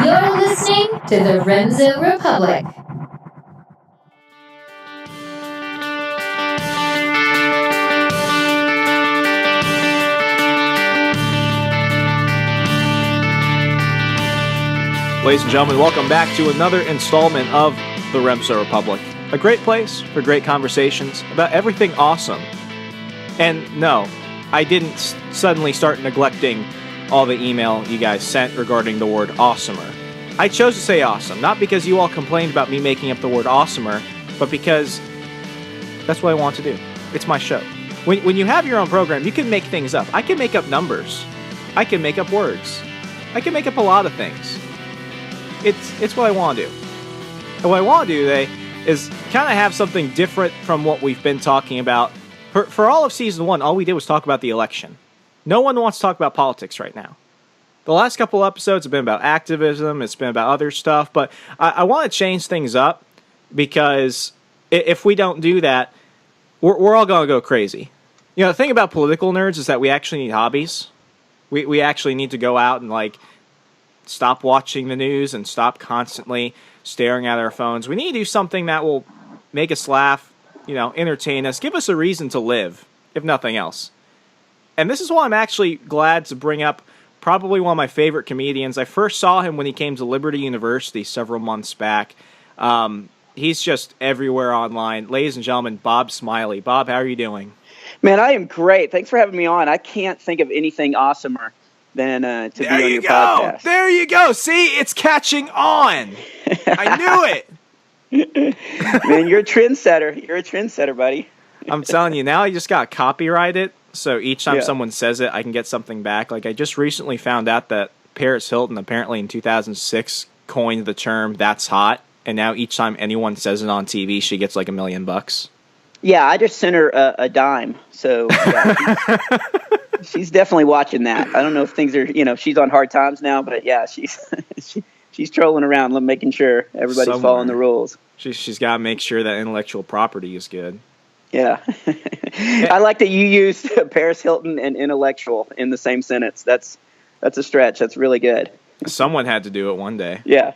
You're listening to the Remso Republic. Ladies and gentlemen, welcome back to another installment of the Remso Republic. A great place for great conversations about everything awesome. And no, I didn't suddenly start neglecting all the email you guys sent regarding the word awesomer. I chose to say awesome, not because you all complained about me making up the word awesomer, but because that's what I want to do. It's my show. When you have your own program, you can make things up. I can make up numbers. I can make up words. I can make up a lot of things. It's what I want to do. And what I want to do today is kind of have something different from what we've been talking about. For all of season 1, all we did was talk about the election. No one wants to talk about politics right now. The last couple episodes have been about activism. It's been about other stuff. But I want to change things up because if we don't do that, we're all going to go crazy. You know, the thing about political nerds is that we actually need hobbies. We actually need to go out and, stop watching the news and stop constantly staring at our phones. We need to do something that will make us laugh, entertain us, give us a reason to live, if nothing else. And this is why I'm actually glad to bring up probably one of my favorite comedians. I first saw him when he came to Liberty University several months back. He's just everywhere online. Ladies and gentlemen, Bob Smiley. Bob, how are you doing? Man, I am great. Thanks for having me on. I can't think of anything awesomer than to be on your podcast. There you go. See, it's catching on. I knew it. Man, you're a trendsetter. You're a trendsetter, buddy. I'm telling you, now I just got to copyright it, so each time someone says it, I can get something back. I just recently found out that Paris Hilton, apparently in 2006, coined the term "that's hot," and now each time anyone says it on TV, she gets $1 million. Yeah, I just sent her a dime, so yeah, she's definitely watching that. I don't know if things are, she's on hard times now, but yeah, she's trolling around, making sure everybody's following the rules. She's got to make sure that intellectual property is good. Yeah. I like that you used Paris Hilton and intellectual in the same sentence. That's a stretch. That's really good. Someone had to do it one day. Yeah.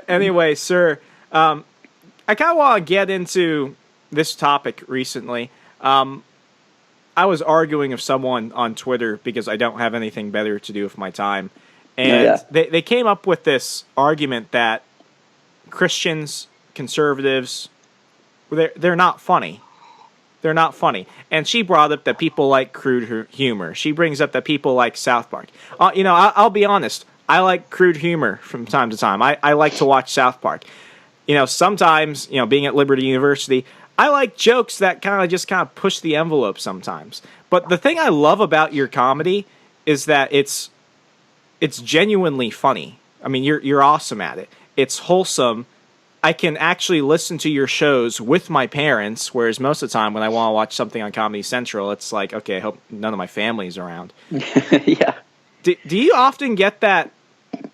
Anyway, sir, I kind of want to get into this topic recently. I was arguing with someone on Twitter because I don't have anything better to do with my time. And they came up with this argument that Christians, conservatives, they're not funny. They're not funny. And she brought up that people like crude humor. She brings up that people like South Park. I'll be honest. I like crude humor from time to time. I like to watch South Park. Sometimes, being at Liberty University, I like jokes that kind of push the envelope sometimes. But the thing I love about your comedy is that it's genuinely funny. I mean, you're awesome at it. It's wholesome. I can actually listen to your shows with my parents, whereas most of the time when I want to watch something on Comedy Central, it's like, okay, I hope none of my family's around. Yeah. Do you often get that,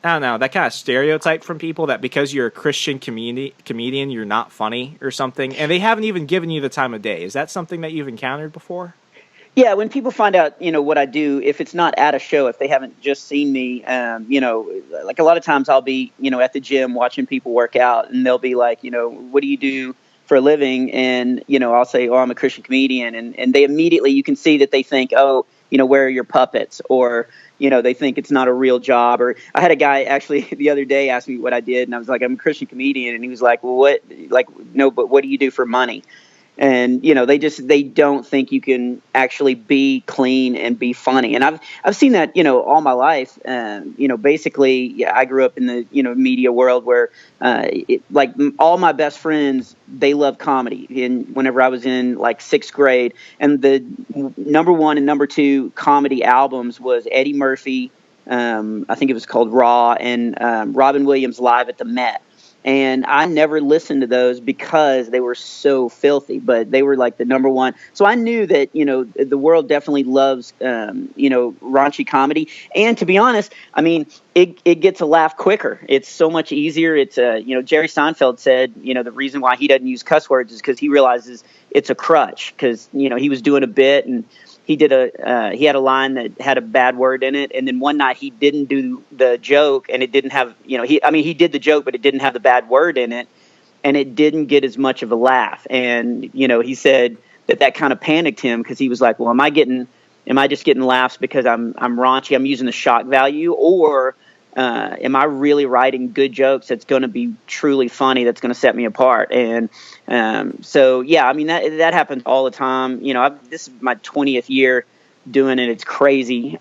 I don't know, that kind of stereotype from people that because you're a Christian comedian, you're not funny or something, and they haven't even given you the time of day? Is that something that you've encountered before? Yeah, when people find out, what I do, if it's not at a show, if they haven't just seen me, a lot of times I'll be, at the gym watching people work out, and they'll be like, what do you do for a living? And, I'll say, oh, I'm a Christian comedian. And they immediately, you can see that they think, oh, where are your puppets? Or, they think it's not a real job. Or I had a guy actually the other day ask me what I did, and I was like, I'm a Christian comedian. And he was like, well, no, but what do you do for money? And, they don't think you can actually be clean and be funny. And I've seen that, all my life. Basically, I grew up in the, media world where, all my best friends, they love comedy. And whenever I was in sixth grade, and the number 1 and number 2 comedy albums was Eddie Murphy. I think it was called Raw, and Robin Williams Live at the Met. And I never listened to those because they were so filthy, but they were the number 1. So I knew that, the world definitely loves, raunchy comedy. And to be honest, I mean, it gets a laugh quicker. It's so much easier. It's, Jerry Seinfeld said, the reason why he doesn't use cuss words is because he realizes it's a crutch because, he was doing a bit and he had a line that had a bad word in it, and then one night he didn't do the joke, and it didn't have, he did the joke, but it didn't have the bad word in it, and it didn't get as much of a laugh. And he said that kind of panicked him, because he was like, well, am I just getting laughs because I'm raunchy, I'm using the shock value, or am I really writing good jokes that's going to be truly funny, that's going to set me apart? And so yeah, I mean, that happens all the time. This is my 20th year doing it. It's crazy.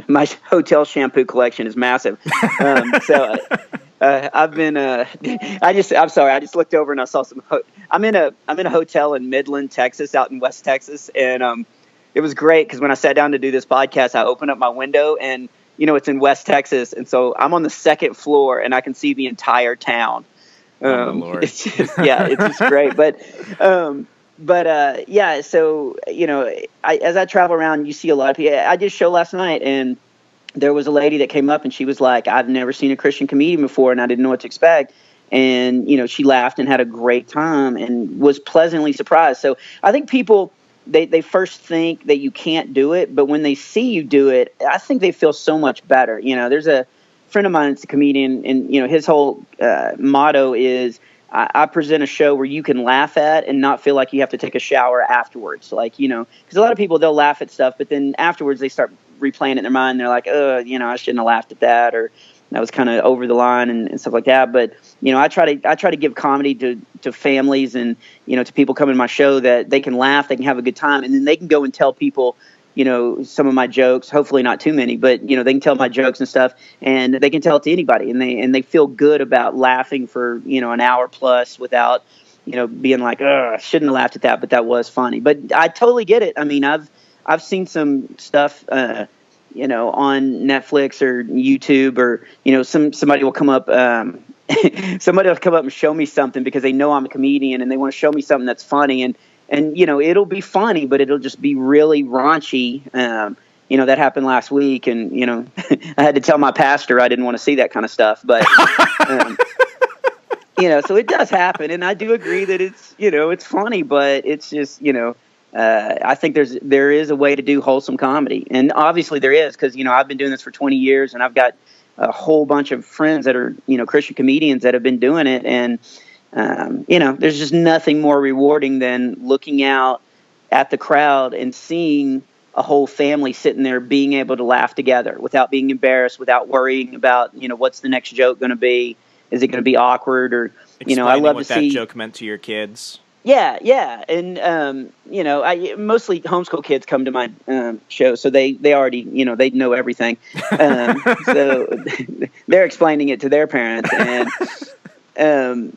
My hotel shampoo collection is massive. So I've been I'm sorry, I just looked over and I saw I'm in a hotel in Midland, Texas, out in West Texas, and it was great because when I sat down to do this podcast, I opened up my window, and it's in West Texas, and so I'm on the second floor and I can see the entire town. Lord. It's just great. But yeah, so as I travel around, you see a lot of people. I did a show last night, and there was a lady that came up, and she was like, I've never seen a Christian comedian before, and I didn't know what to expect. And she laughed and had a great time and was pleasantly surprised. So I think people, they first think that you can't do it, but when they see you do it, I think they feel so much better. There's a friend of mine that's a comedian, and his whole motto is, I present a show where you can laugh at and not feel like you have to take a shower afterwards. Like, because a lot of people, they'll laugh at stuff, but then afterwards they start replaying it in their mind. They're like, I shouldn't have laughed at that, or that was kind of over the line and stuff like that. But I try to give comedy to families and to people coming to my show, that they can laugh, they can have a good time, and then they can go and tell people some of my jokes. Hopefully not too many, but they can tell my jokes and stuff, and they can tell it to anybody, and they feel good about laughing for an hour plus without being like, I shouldn't have laughed at that, but that was funny. But I totally get it. I mean, I've seen some stuff on Netflix or YouTube, or somebody will come up and show me something because they know I'm a comedian and they want to show me something that's funny, and it'll be funny, but it'll just be really raunchy. That happened last week, and I had to tell my pastor I didn't want to see that kind of stuff, but so it does happen, and I do agree that it's funny, but it's just I think there is a way to do wholesome comedy, and obviously there is, because I've been doing this for 20 years, and I've got a whole bunch of friends that are Christian comedians that have been doing it, and there's just nothing more rewarding than looking out at the crowd and seeing a whole family sitting there being able to laugh together without being embarrassed, without worrying about what's the next joke going to be, is it going to be awkward, or explaining I love what to that see joke meant to your kids. Yeah, and I mostly homeschool kids come to my show, so they already they know everything, so they're explaining it to their parents, and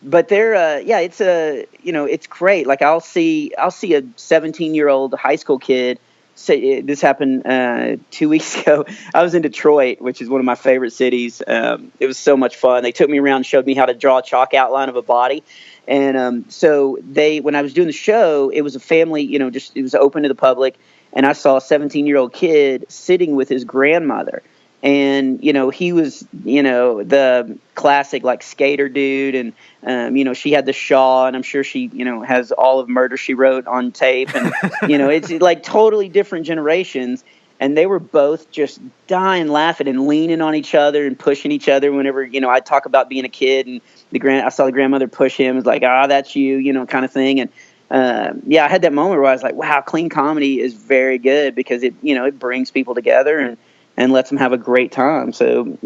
but they're it's great. Like I'll see a 17-year-old high school kid. Say this happened 2 weeks ago. I was in Detroit, which is one of my favorite cities. It was so much fun. They took me around and showed me how to draw a chalk outline of a body. And so when I was doing the show, it was a family, it was open to the public. And I saw a 17-year-old kid sitting with his grandmother. And, he was, the classic like skater dude. And, she had the shawl, and I'm sure she, has all of Murder, She Wrote on tape. And, it's like totally different generations. And they were both just dying laughing and leaning on each other and pushing each other whenever, I talk about being a kid, and I saw the grandmother push him. It was like, that's you, kind of thing. And, I had that moment where I was like, wow, clean comedy is very good, because it, it brings people together and lets them have a great time. So,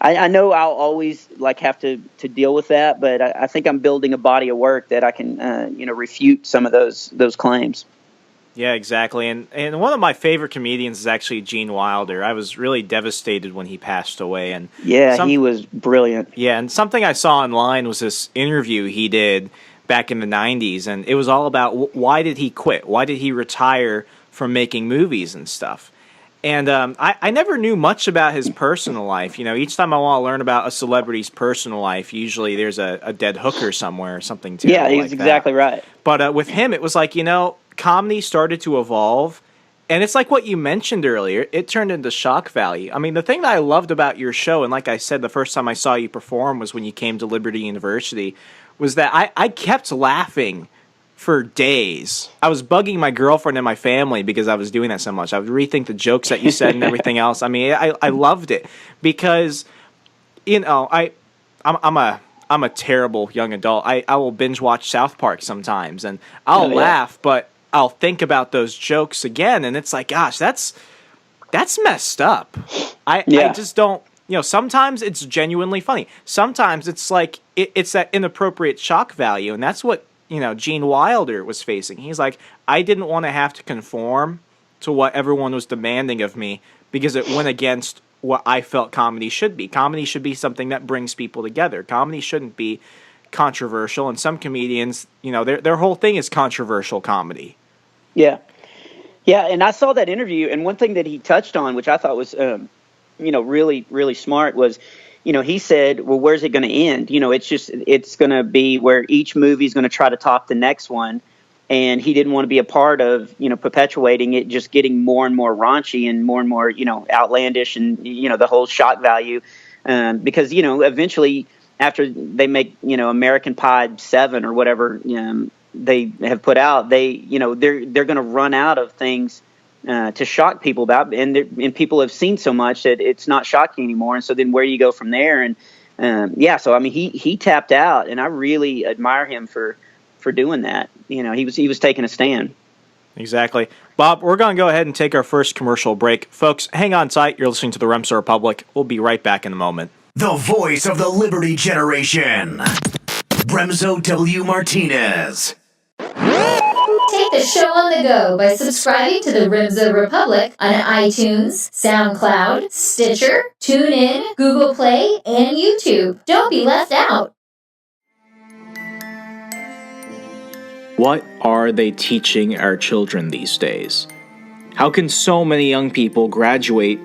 I know I'll always have to deal with that, but I think I'm building a body of work that I can, refute some of those claims. Yeah, exactly. And one of my favorite comedians is actually Gene Wilder. I was really devastated when he passed away. And he was brilliant. Yeah, and something I saw online was this interview he did back in the 90s, and it was all about why did he quit? Why did he retire from making movies and stuff? And I never knew much about his personal life. Each time I want to learn about a celebrity's personal life, usually there's a dead hooker somewhere or something terrible like that. Yeah, he's exactly right. But with him, it was like, comedy started to evolve, and it's like what you mentioned earlier, it turned into shock value. I mean, the thing that I loved about your show, and like I said, the first time I saw you perform was when you came to Liberty University, was that I kept laughing for days. I was bugging my girlfriend and my family because I was doing that so much. I would rethink the jokes that you said and everything else. I mean, I loved it because, I'm a terrible young adult. I will binge watch South Park sometimes, and I'll laugh, but I'll think about those jokes again, and it's like, gosh, that's messed up. I just don't. Sometimes it's genuinely funny. Sometimes it's like it's that inappropriate shock value, and that's what Gene Wilder was facing. He's like, I didn't want to have to conform to what everyone was demanding of me because it went against what I felt comedy should be. Comedy should be something that brings people together. Comedy shouldn't be controversial. And some comedians, their whole thing is controversial comedy. Yeah. Yeah, and I saw that interview, and one thing that he touched on, which I thought was, really, really smart, was, he said, well, where's it going to end? It's going to be where each movie is going to try to top the next one. And he didn't want to be a part of, perpetuating it, just getting more and more raunchy and more, outlandish and, the whole shock value. Because, eventually after they make, American Pie 7 or whatever they have put out, they're going to run out of things to shock people about. And people have seen so much that it's not shocking anymore. And so then where do you go from there? And so, I mean, he tapped out, and I really admire him for doing that. He was taking a stand. Exactly. Bob, we're going to go ahead and take our first commercial break. Folks, hang on tight. You're listening to the Remso Republic. We'll be right back in a moment. The voice of the Liberty Generation, Remso W. Martinez. Take the show on the go by subscribing to the Remso Republic on iTunes, SoundCloud, Stitcher, TuneIn, Google Play, and YouTube. Don't be left out. What are they teaching our children these days? How can so many young people graduate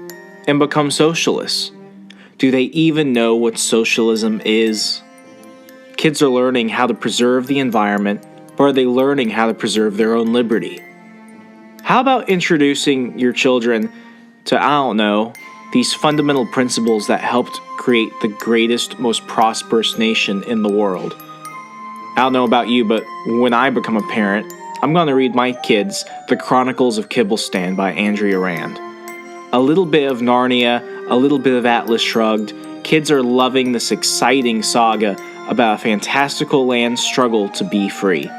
and become socialists? Do they even know what socialism is? Kids are learning how to preserve the environment, but are they learning how to preserve their own liberty? How about introducing your children to, these fundamental principles that helped create the greatest, most prosperous nation in the world? I don't know about you, but when I become a parent, I'm going to read my kids The Chronicles of Kibblestan by Andrea Rand. A little bit of Narnia, a little bit of Atlas Shrugged. Kids are loving this exciting saga about a fantastical land's struggle to be free.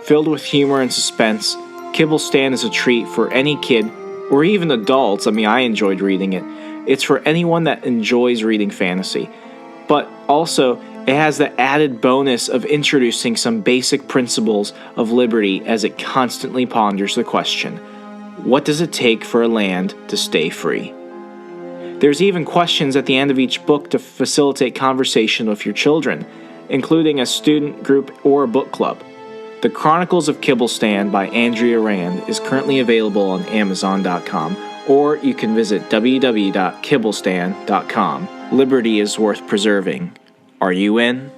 Filled with humor and suspense, Kibblestan is a treat for any kid, or even adults. I mean, I enjoyed reading it. It's for anyone that enjoys reading fantasy. But also, it has the added bonus of introducing some basic principles of liberty as it constantly ponders the question, what does it take for a land to stay free? There's even questions at the end of each book to facilitate conversation with your children, including a student group or a book club. The Chronicles of Kibblestan by Andrea Rand is currently available on Amazon.com, or you can visit www.kibblestan.com. Liberty is worth preserving. Are you in?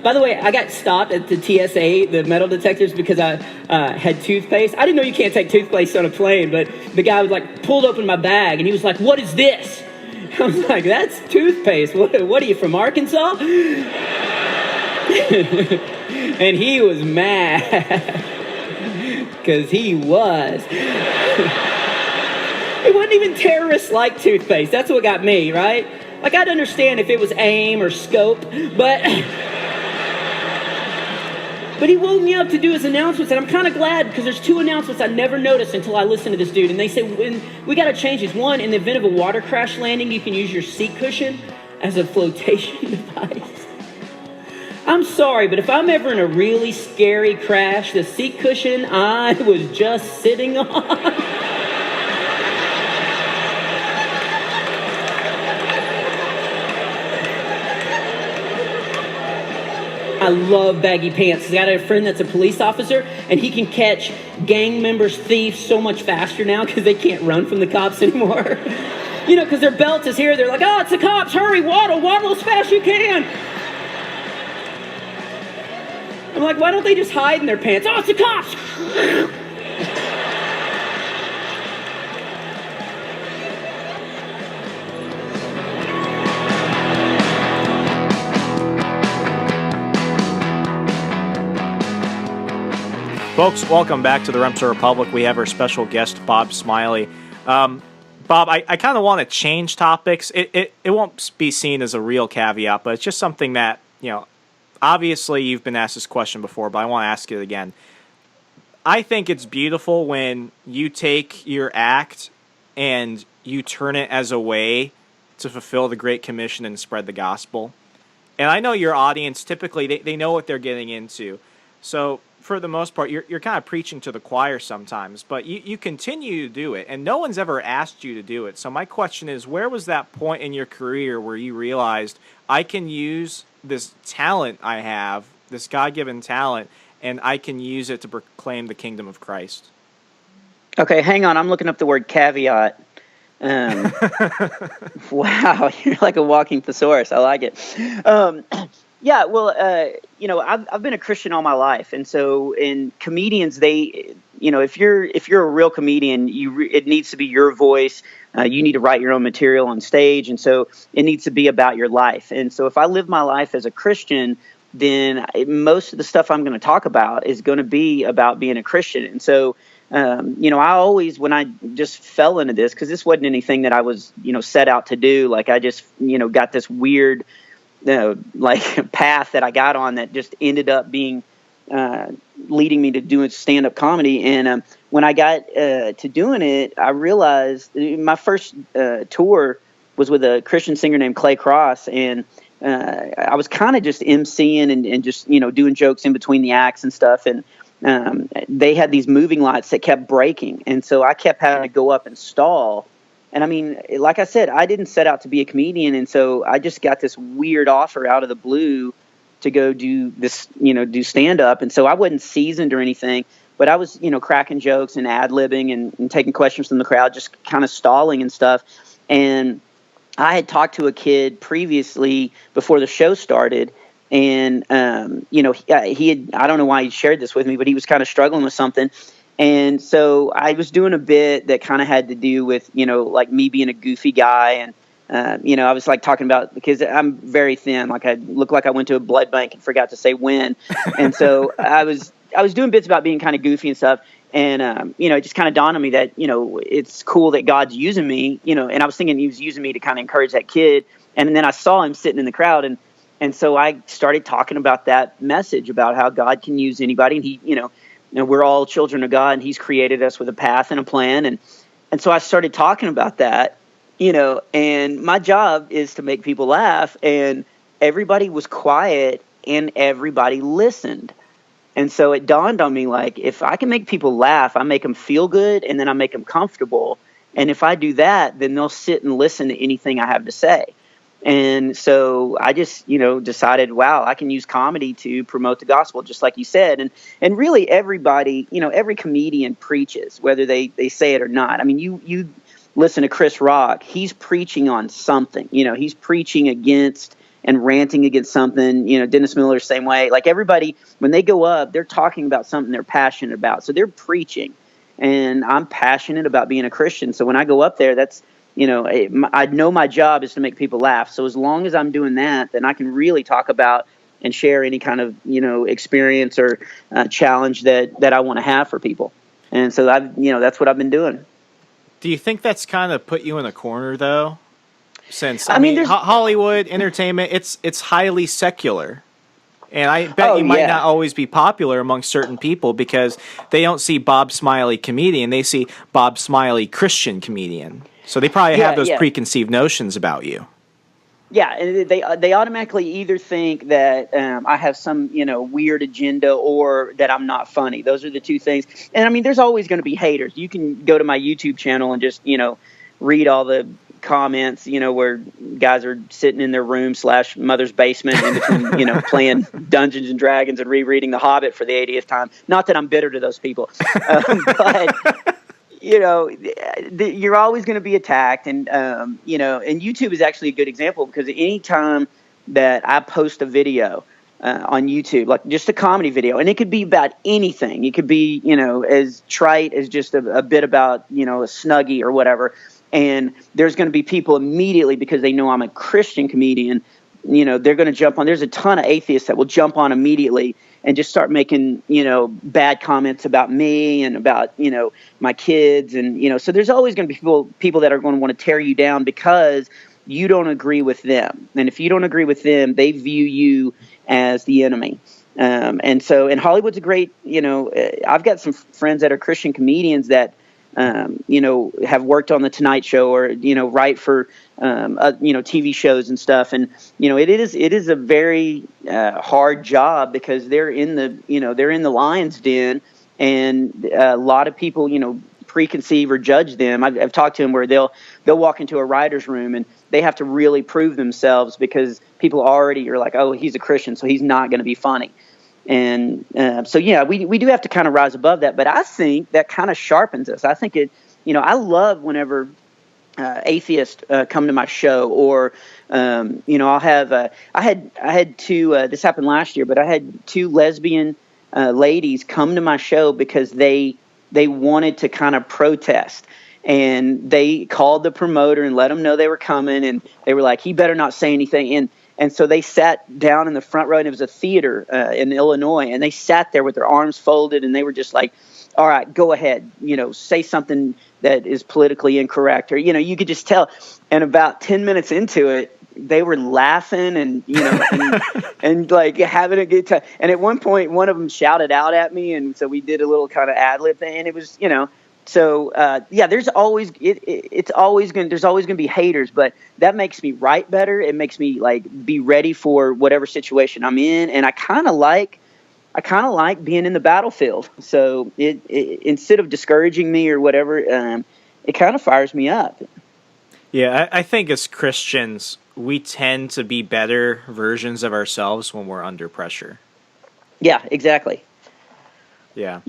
By the way, I got stopped at the TSA, the metal detectors, because I had toothpaste. I didn't know you can't take toothpaste on a plane, but the guy was like, pulled open my bag, and he was like, what is this? I was like, that's toothpaste. What are you, from Arkansas? And he was mad. Because he was. It wasn't even terrorist-like toothpaste. That's what got me, right? Like, I'd understand if it was AIM or Scope, but he woke me up to do his announcements, and I'm kind of glad, because there's two announcements I never noticed until I listened to this dude, and they say, we got to change these. One, in the event of a water crash landing, you can use your seat cushion as a flotation device. I'm sorry, but if I'm ever in a really scary crash, the seat cushion I was just sitting on. I love baggy pants. I got a friend that's a police officer, and he can catch gang members, thieves so much faster now because they can't run from the cops anymore. Because their belt is here. They're like, oh, it's the cops. Hurry, waddle as fast as you can. I'm like, why don't they just hide in their pants? Oh, it's the cops! Folks, welcome back to the Remso Republic. We have our special guest, Bob Smiley. Bob, I kind of want to change topics. It won't be seen as a real caveat, but it's just something that, obviously you've been asked this question before, but I want to ask it again. I think it's beautiful when you take your act and you turn it as a way to fulfill the Great Commission and spread the gospel. And I know your audience, typically, they know what they're getting into. So for the most part, you're kind of preaching to the choir sometimes, but you continue to do it, and no one's ever asked you to do it. So my question is, where was that point in your career where you realized, I can use this talent I have, this God-given talent, and I can use it to proclaim the kingdom of Christ? Okay, hang on. I'm looking up the word caveat. Wow, you're like a walking thesaurus. I like it. Yeah, well, I've been a Christian all my life, and so in comedians, if you're a real comedian, it needs to be your voice. You need to write your own material on stage, and so it needs to be about your life. And so if I live my life as a Christian, then most of the stuff I'm going to talk about is going to be about being a Christian. And so, I always, when I just fell into this, because this wasn't anything that I was, set out to do. Like I just, got this weird, path that I got on that just ended up being leading me to doing stand-up comedy. And when I got to doing it, I realized my first tour was with a Christian singer named Clay Cross, and I was kind of just emceeing and just doing jokes in between the acts and stuff. And they had these moving lights that kept breaking, and so I kept having to go up and stall. And I mean, like I said, I didn't set out to be a comedian, and so I just got this weird offer out of the blue to go do this, do stand-up. And so I wasn't seasoned or anything, but I was, cracking jokes and ad-libbing and taking questions from the crowd, just kind of stalling and stuff. And I had talked to a kid previously before the show started, and, he had, I don't know why he shared this with me, but he was kind of struggling with something. And so I was doing a bit that kind of had to do with, like me being a goofy guy. And, I was like talking about, because I'm very thin, like I look like I went to a blood bank and forgot to say when. And so I was doing bits about being kind of goofy and stuff. And, it just kind of dawned on me that, it's cool that God's using me, and I was thinking he was using me to kind of encourage that kid. And then I saw him sitting in the crowd, and so I started talking about that message about how God can use anybody. And he, we're all children of God, and he's created us with a path and a plan. And so I started talking about that, and my job is to make people laugh, and everybody was quiet and everybody listened. And so it dawned on me, like, if I can make people laugh, I make them feel good, and then I make them comfortable. And if I do that, then they'll sit and listen to anything I have to say. And so I just, decided, wow, I can use comedy to promote the gospel, just like you said. And really everybody, every comedian preaches, whether they say it or not. I mean, you listen to Chris Rock, he's preaching on something, he's preaching against and ranting against something, Dennis Miller, same way. Like everybody, when they go up, they're talking about something they're passionate about. So they're preaching, and I'm passionate about being a Christian. So when I go up there, that's, I know my job is to make people laugh. So as long as I'm doing that, then I can really talk about and share any kind of, experience or challenge that I want to have for people. And so that's what I've been doing. Do you think that's kind of put you in a corner, though? Since I mean Hollywood entertainment, it's highly secular, and I bet you might not always be popular among certain people because they don't see Bob Smiley comedian, they see Bob Smiley Christian comedian. So they probably have those preconceived notions about you. Yeah, and they automatically either think that I have some weird agenda or that I'm not funny. Those are the two things. And I mean, there's always going to be haters. You can go to my YouTube channel and just read all the comments, where guys are sitting in their room / mother's basement in between, playing Dungeons and Dragons and rereading The Hobbit for the 80th time. Not that I'm bitter to those people, but you're always going to be attacked. And, and YouTube is actually a good example because any time that I post a video on YouTube, like just a comedy video, and it could be about anything. It could be, as trite as just a bit about, a Snuggie or whatever. And there's going to be people immediately, because they know I'm a Christian comedian, they're going to jump on. There's a ton of atheists that will jump on immediately and just start making, bad comments about me and about, my kids. And, so there's always going to be people that are going to want to tear you down because you don't agree with them. And if you don't agree with them, they view you as the enemy. And Hollywood's a great, I've got some friends that are Christian comedians that, have worked on the Tonight Show or, write for, TV shows and stuff. And, it is a very hard job because they're in the lion's den, and a lot of people, preconceive or judge them. I've talked to them where they'll walk into a writer's room and they have to really prove themselves because people already are like, oh, he's a Christian, so he's not going to be funny. And we do have to kind of rise above that. But I think that kind of sharpens us. I think I love whenever atheists come to my show, or I'll have I had two. This happened last year, but I had two lesbian ladies come to my show because they wanted to kind of protest. And they called the promoter and let them know they were coming, and they were like, he better not say anything. And so they sat down in the front row, and it was a theater in Illinois, and they sat there with their arms folded, and they were just like, all right, go ahead, say something that is politically incorrect, or, you could just tell. And about 10 minutes into it, they were laughing and, and like having a good time. And at one point, one of them shouted out at me, and so we did a little kind of ad-lib thing, and it was, So there's always there's always going to be haters, but that makes me write better. It makes me be ready for whatever situation I'm in, and I kind of like being in the battlefield. So it instead of discouraging me or whatever, it kind of fires me up. Yeah, I think as Christians, we tend to be better versions of ourselves when we're under pressure. Yeah, exactly. Yeah.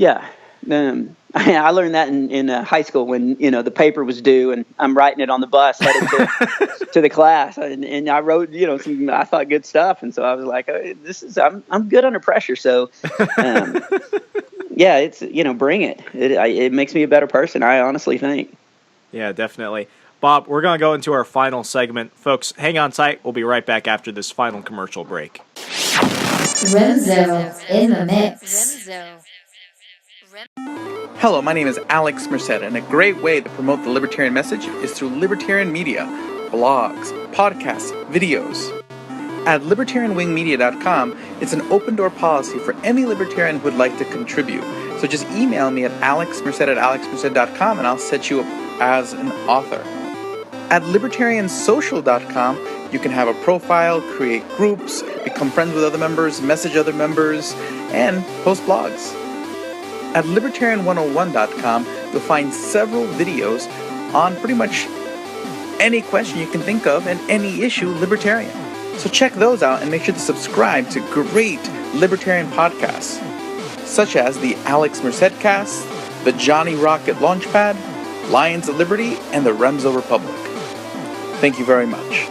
I learned that in high school when the paper was due and I'm writing it on the bus headed to the class, and I wrote some I thought good stuff, and so I was like, I'm good under pressure. So it's bring it. It makes me a better person, I honestly think. Yeah, definitely. Bob, we're going to go into our final segment. Folks, hang on tight. We'll be right back after this final commercial break. Remzo in the mix. Hello, my name is Alex Merced, and a great way to promote the libertarian message is through libertarian media, blogs, podcasts, videos. At libertarianwingmedia.com, it's an open-door policy for any libertarian who would like to contribute. So just email me at alexmerced@alexmerced.com, and I'll set you up as an author. At libertariansocial.com, you can have a profile, create groups, become friends with other members, message other members, and post blogs. At libertarian101.com, you'll find several videos on pretty much any question you can think of and any issue libertarian. So check those out and make sure to subscribe to great libertarian podcasts, such as the Alex Merced Cast, the Johnny Rocket Launchpad, Lions of Liberty, and the Remzo Republic. Thank you very much.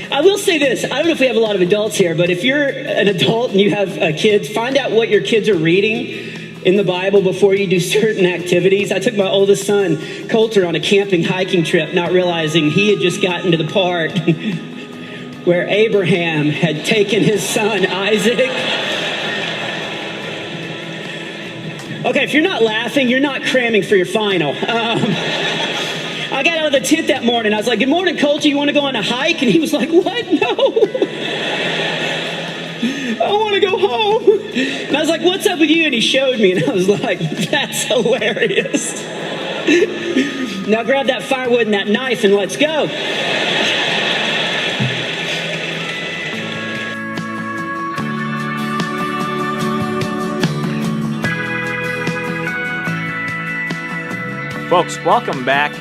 I will say this. I don't know if we have a lot of adults here, but if you're an adult and you have kids, find out what your kids are reading in the Bible before you do certain activities. I took my oldest son, Coulter, on a camping hiking trip, not realizing he had just gotten to the part where Abraham had taken his son, Isaac. Okay, if you're not laughing, you're not cramming for your final. I got out of the tent that morning. I was like, good morning, Coulter. You want to go on a hike? And he was like, what? No. I want to go home. And I was like, what's up with you? And he showed me, and I was like, that's hilarious. Now grab that firewood and that knife, and let's go. Folks, welcome back.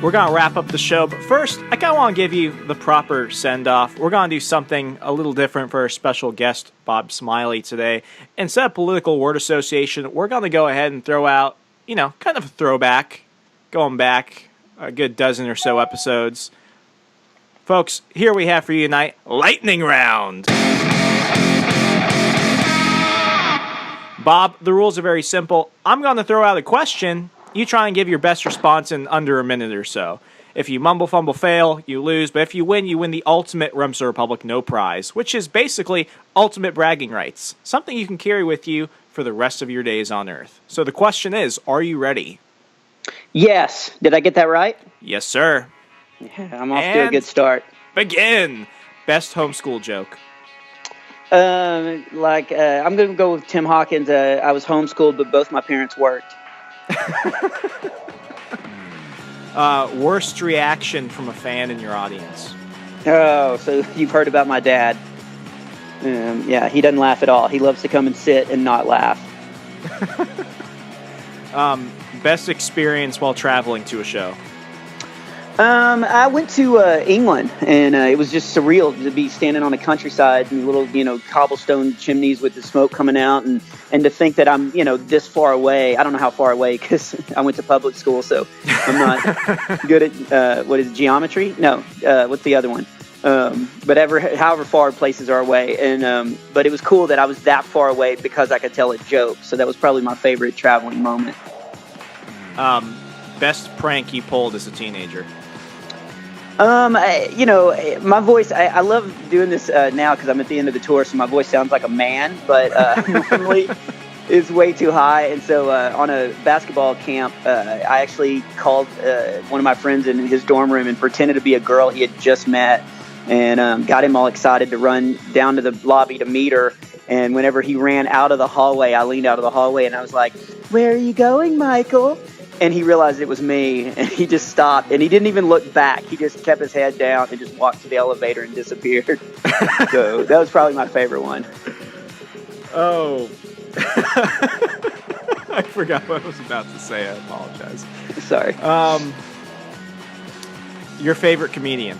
We're going to wrap up the show, but first, I kind of want to give you the proper send-off. We're going to do something a little different for our special guest, Bob Smiley, today. Instead of political word association, we're going to go ahead and throw out, kind of a throwback, going back a good dozen or so episodes. Folks, here we have for you tonight, Lightning Round. Bob, the rules are very simple. I'm going to throw out a question. You try and give your best response in under a minute or so. If you mumble, fumble, fail, you lose. But if you win the ultimate Remso Republic no prize, which is basically ultimate bragging rights. Something you can carry with you for the rest of your days on Earth. So the question is, are you ready? Yes. Did I get that right? Yes, sir. Yeah, I'm off to a good start. Begin. Best homeschool joke. I'm going to go with Tim Hawkins. I was homeschooled, but both my parents worked. Worst reaction from a fan in your audience. Oh, so you've heard about my dad. Yeah, he doesn't laugh at all. He loves to come and sit and not laugh. Best experience while traveling to a show. I went to England, and it was just surreal to be standing on the countryside and little, cobblestone chimneys with the smoke coming out, and to think that I'm, this far away. I don't know how far away because I went to public school, so I'm not good at what is it, geometry? No, what's the other one? But however far places are away, and but it was cool that I was that far away because I could tell a joke. So that was probably my favorite traveling moment. Best prank you pulled as a teenager. My voice, I love doing this now because I'm at the end of the tour, so my voice sounds like a man, but normally is way too high. And so on a basketball camp, I actually called one of my friends in his dorm room and pretended to be a girl he had just met, and got him all excited to run down to the lobby to meet her. And whenever he ran out of the hallway, I leaned out of the hallway and I was like, "Where are you going, Michael?" And he realized it was me, and he just stopped, and he didn't even look back. He just kept his head down and just walked to the elevator and disappeared. So that was probably my favorite one. Oh. I forgot what I was about to say. I apologize. Sorry. Your favorite comedian?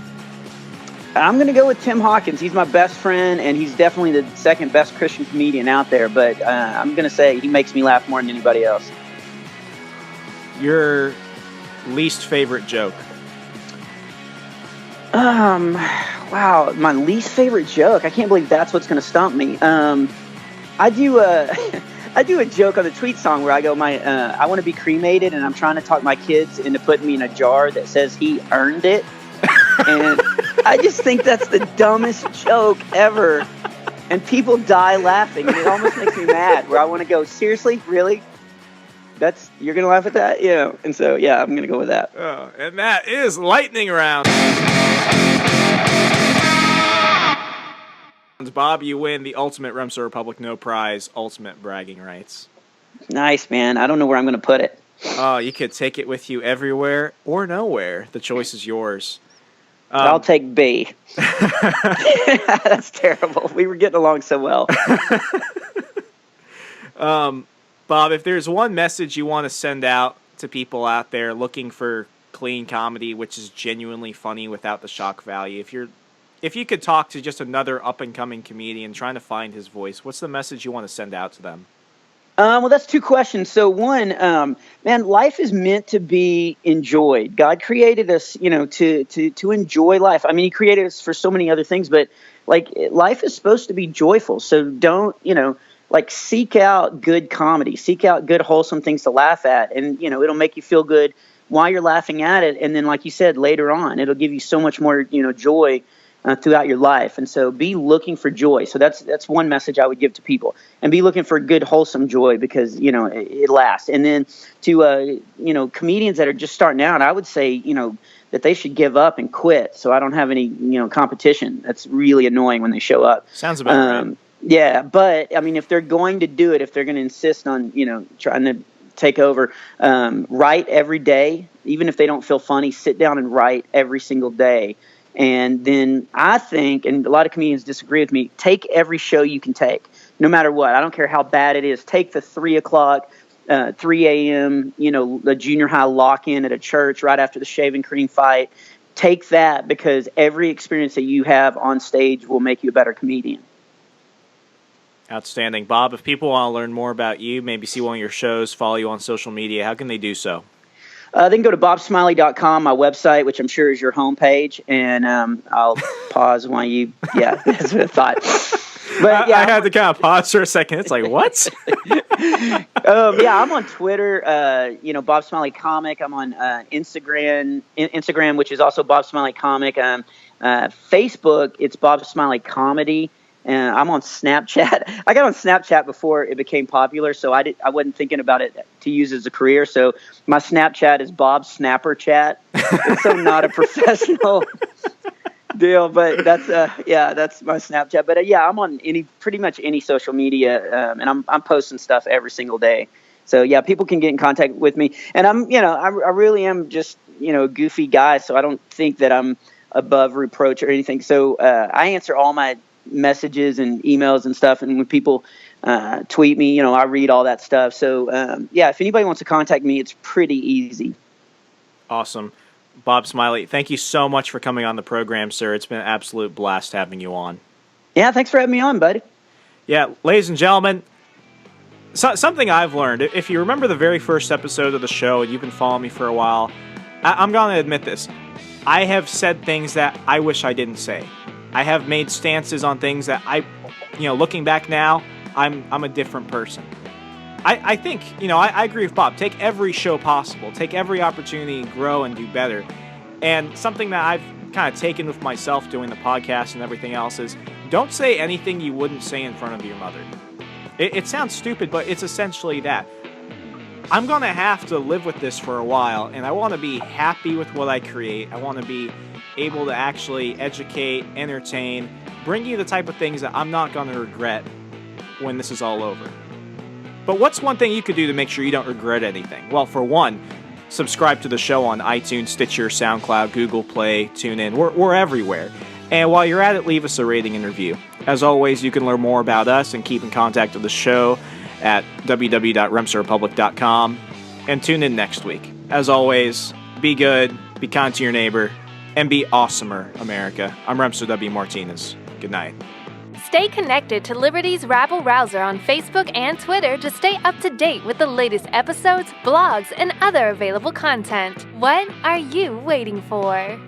I'm going to go with Tim Hawkins. He's my best friend, and he's definitely the second best Christian comedian out there, but I'm going to say he makes me laugh more than anybody else. Your least favorite joke? Wow, my least favorite joke. I can't believe that's what's going to stump me. I do a joke on the tweet song where I go, I want to be cremated, and I'm trying to talk my kids into putting me in a jar that says he earned it. And I just think that's the dumbest joke ever. And people die laughing, and it almost makes me mad, where I want to go, seriously? Really? You're going to laugh at that? And so, yeah, I'm going to go with that. And that is Lightning Round. Bob, you win the ultimate Remso Republic no prize, ultimate bragging rights. Nice, man. I don't know where I'm going to put it. Oh, you could take it with you everywhere or nowhere. The choice is yours. I'll take B. That's terrible. We were getting along so well. Bob, if there's one message you want to send out to people out there looking for clean comedy, which is genuinely funny without the shock value, if you could talk to just another up-and-coming comedian trying to find his voice, what's the message you want to send out to them? Well, that's two questions. So one, man, life is meant to be enjoyed. God created us, to enjoy life. I mean, he created us for so many other things, but life is supposed to be joyful. So don't, seek out good comedy, seek out good, wholesome things to laugh at. And, it'll make you feel good while you're laughing at it. And then, like you said, later on, it'll give you so much more, joy throughout your life. And so be looking for joy. So that's one message I would give to people, and be looking for good, wholesome joy, because, it lasts. And then to, comedians that are just starting out, I would say, that they should give up and quit. So I don't have any, competition. That's really annoying when they show up. Sounds about right. Yeah. But I mean, if they're going to do it, if they're going to insist on, trying to take over, write every day, even if they don't feel funny, sit down and write every single day. And then I think, and a lot of comedians disagree with me, take every show you can take, no matter what. I don't care how bad it is. Take the 3 o'clock, 3 a.m., the junior high lock-in at a church right after the shaving cream fight. Take that, because every experience that you have on stage will make you a better comedian. Outstanding. Bob, if people want to learn more about you, maybe see one of your shows, follow you on social media, how can they do so? They can go to bobsmiley.com, my website, which I'm sure is your homepage, and I'll pause while you, that's what I thought. But yeah, I had to kind of pause for a second. It's like, what? Yeah, I'm on Twitter. Bob Smiley Comic. I'm on Instagram, which is also Bob Smiley Comic. Facebook, it's Bob Smiley Comedy. I'm on Snapchat. I got on Snapchat before it became popular, so I wasn't thinking about it to use as a career. So my Snapchat is Bob Snapper Chat. It's so not a professional deal, but that's my Snapchat. But I'm on pretty much any social media, and I'm posting stuff every single day. So yeah, people can get in contact with me, and I really am just a goofy guy, so I don't think that I'm above reproach or anything. So I answer all my messages and emails and stuff, and when people tweet me, I read all that stuff. So if anybody wants to contact me, it's pretty easy. Awesome. Bob Smiley, thank you so much for coming on the program, sir. It's been an absolute blast having you on. Yeah, thanks for having me on, buddy. Yeah, ladies and gentlemen, something I've learned, if you remember the very first episode of the show and you've been following me for a while, I'm going to admit this. I have said things that I wish I didn't say. I have made stances on things that looking back now, I'm a different person. I think, I agree with Bob. Take every show possible. Take every opportunity and grow and do better. And something that I've kind of taken with myself doing the podcast and everything else is don't say anything you wouldn't say in front of your mother. It sounds stupid, but it's essentially that. I'm going to have to live with this for a while, and I want to be happy with what I create. I want to be able to actually educate, entertain, bring you the type of things that I'm not going to regret when this is all over. But what's one thing you could do to make sure you don't regret anything? Well, for one, subscribe to the show on iTunes, Stitcher, SoundCloud, Google Play, TuneIn. We're everywhere. And while you're at it, leave us a rating and review. As always, you can learn more about us and keep in contact with the show at www.remserrepublic.com. And tune in next week. As always, be good, be kind to your neighbor, and be awesomer, America. I'm Remser W. Martinez. Good night. Stay connected to Liberty's Rabble Rouser on Facebook and Twitter to stay up to date with the latest episodes, blogs, and other available content. What are you waiting for?